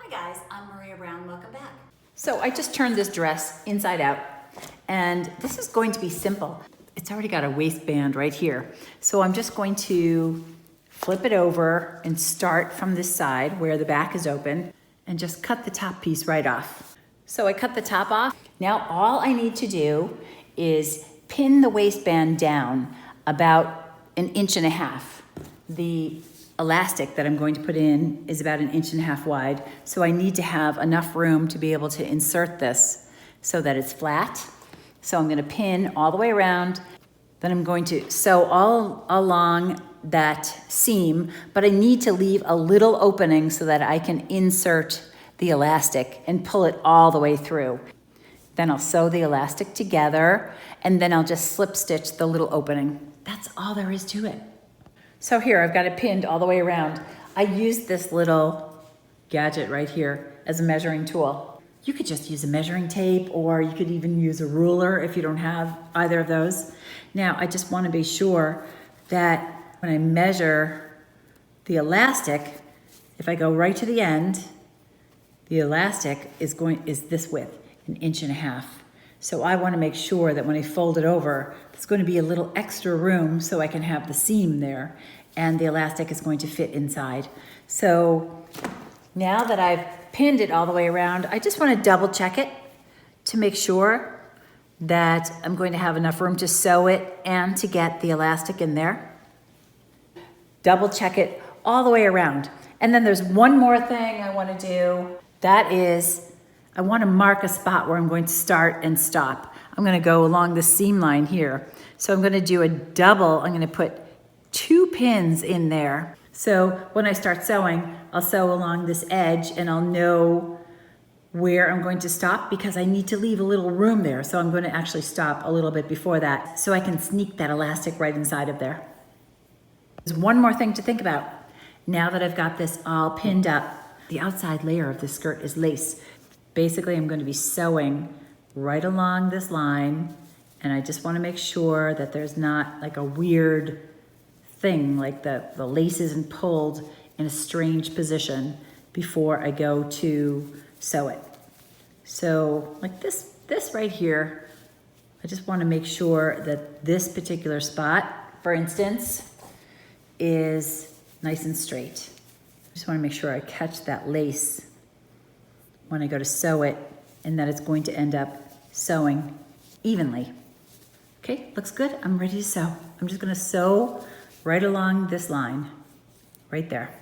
Hi guys, I'm Maria Brown, welcome back. So I just turned this dress inside out and this is going to be simple. It's already got a waistband right here. So I'm just going to flip it over and start from this side where the back is open and just cut the top piece right off. So I cut the top off. Now all I need to do is pin the waistband down about 1.5 inches. The elastic that I'm going to put in is about 1.5 inches wide, so I need to have enough room to be able to insert this so that it's flat. So I'm going to pin all the way around, then I'm going to sew all along that seam, but I need to leave a little opening so that I can insert the elastic and pull it all the way through. Then I'll sew the elastic together and then I'll just slip stitch the little opening. That's all there is to it. So here, I've got it pinned all the way around. I used this little gadget right here as a measuring tool. You could just use a measuring tape, or you could even use a ruler if you don't have either of those. Now, I just want to be sure that when I measure the elastic, if I go right to the end, the elastic is this width, 1.5 inches. So I want to make sure that when I fold it over, there's going to be a little extra room so I can have the seam there and the elastic is going to fit inside. So now that I've pinned it all the way around, I just want to double check it to make sure that I'm going to have enough room to sew it and to get the elastic in there. Double check it all the way around. And then there's one more thing I want to do. That is, I want to mark a spot where I'm going to start and stop. I'm going to go along the seam line here. So I'm going to do a double. I'm going to put 2 pins in there. So when I start sewing, I'll sew along this edge and I'll know where I'm going to stop because I need to leave a little room there. So I'm going to actually stop a little bit before that so I can sneak that elastic right inside of there. There's one more thing to think about. Now that I've got this all pinned up, the outside layer of this skirt is lace. Basically, I'm going to be sewing right along this line, and I just want to make sure that there's not like a weird thing, like the lace isn't pulled in a strange position before I go to sew it. So like this right here, I just want to make sure that this particular spot, for instance, is nice and straight. I just want to make sure I catch that lace when I go to sew it and that it's going to end up sewing evenly. Okay, looks good. I'm ready to sew. I'm just going to sew right along this line, right there.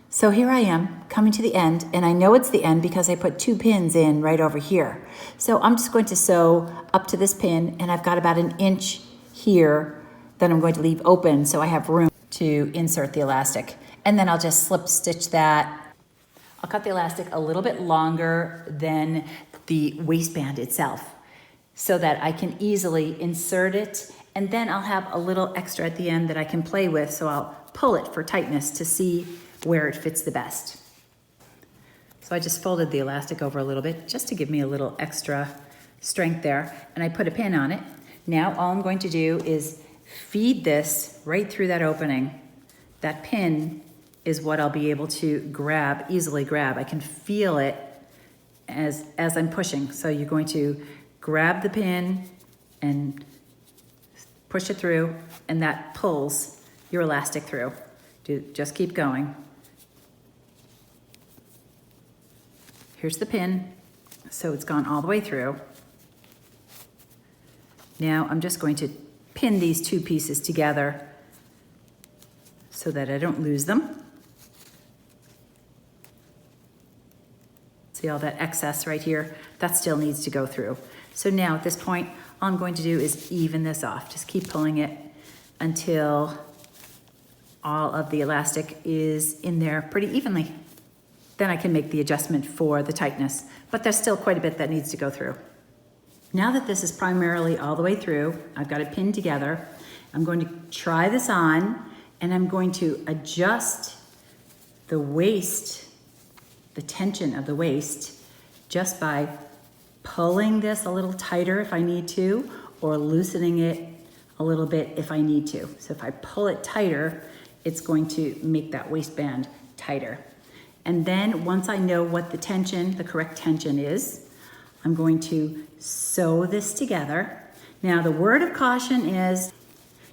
So here I am coming to the end, and I know it's the end because I put 2 pins in right over here. So I'm just going to sew up to this pin, and I've got about 1 inch here that I'm going to leave open so I have room to insert the elastic. And then I'll just slip stitch that. I'll cut the elastic a little bit longer than the waistband itself so that I can easily insert it, and then I'll have a little extra at the end that I can play with, so I'll pull it for tightness to see where it fits the best. So I just folded the elastic over a little bit just to give me a little extra strength there, and I put a pin on it. Now all I'm going to do is feed this right through that opening. That pin is what I'll be able to easily grab. I can feel it as I'm pushing. So you're going to grab the pin and push it through, and that pulls your elastic through. Just keep going. Here's the pin, so it's gone all the way through. Now I'm just going to pin these 2 pieces together so that I don't lose them. See all that excess right here? That still needs to go through. So now at this point, all I'm going to do is even this off. Just keep pulling it until all of the elastic is in there pretty evenly. Then I can make the adjustment for the tightness, but there's still quite a bit that needs to go through. Now that this is primarily all the way through, I've got it pinned together. I'm going to try this on, and I'm going to adjust the waist, the tension of the waist, just by pulling this a little tighter if I need to, or loosening it a little bit if I need to. So if I pull it tighter, it's going to make that waistband tighter. And then once I know what the tension, the correct tension is, I'm going to sew this together. Now the word of caution is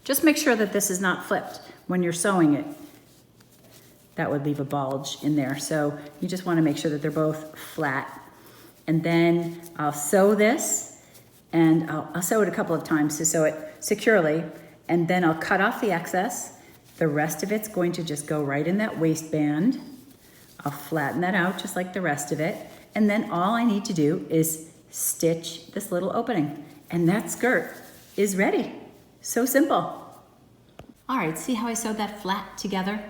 just make sure that this is not flipped when you're sewing it. That would leave a bulge in there. So you just want to make sure that they're both flat. And then I'll sew this, and I'll sew it a couple of times to sew it securely, and then I'll cut off the excess. The rest of it's going to just go right in that waistband. I'll flatten that out just like the rest of it. And then all I need to do is stitch this little opening, and that skirt is ready. So simple. All right, see how I sewed that flat together?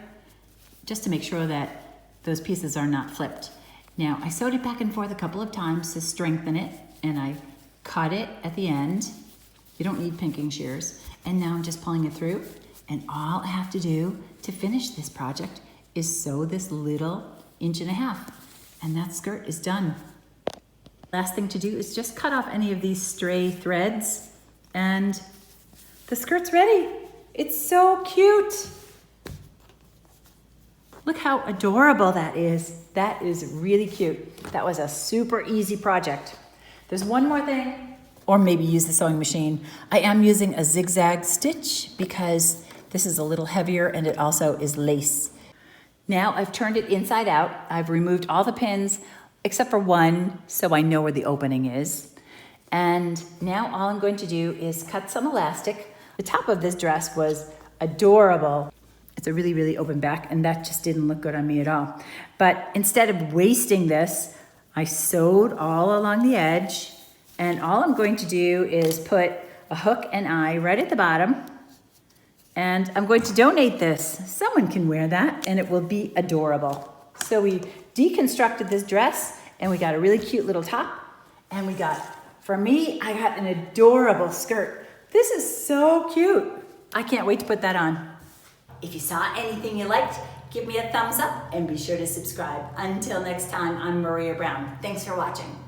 Just to make sure that those pieces are not flipped. Now, I sewed it back and forth a couple of times to strengthen it, and I cut it at the end. You don't need pinking shears. And now I'm just pulling it through, and all I have to do to finish this project is sew this little 1.5 inches, and that skirt is done. Last thing to do is just cut off any of these stray threads, and the skirt's ready. It's so cute. Look how adorable that is. That is really cute. That was a super easy project. There's one more thing, or maybe use the sewing machine. I am using a zigzag stitch because this is a little heavier and it also is lace. Now I've turned it inside out. I've removed all the pins except for one, so I know where the opening is. And now all I'm going to do is cut some elastic. The top of this dress was adorable. It's a really, really open back, and that just didn't look good on me at all. But instead of wasting this, I sewed all along the edge, and all I'm going to do is put a hook and eye right at the bottom, and I'm going to donate this. Someone can wear that, and it will be adorable. So we deconstructed this dress, and we got a really cute little top, and we got, for me, I got an adorable skirt. This is so cute. I can't wait to put that on. If you saw anything you liked, give me a thumbs up and be sure to subscribe. Until next time, I'm Maria Brown. Thanks for watching.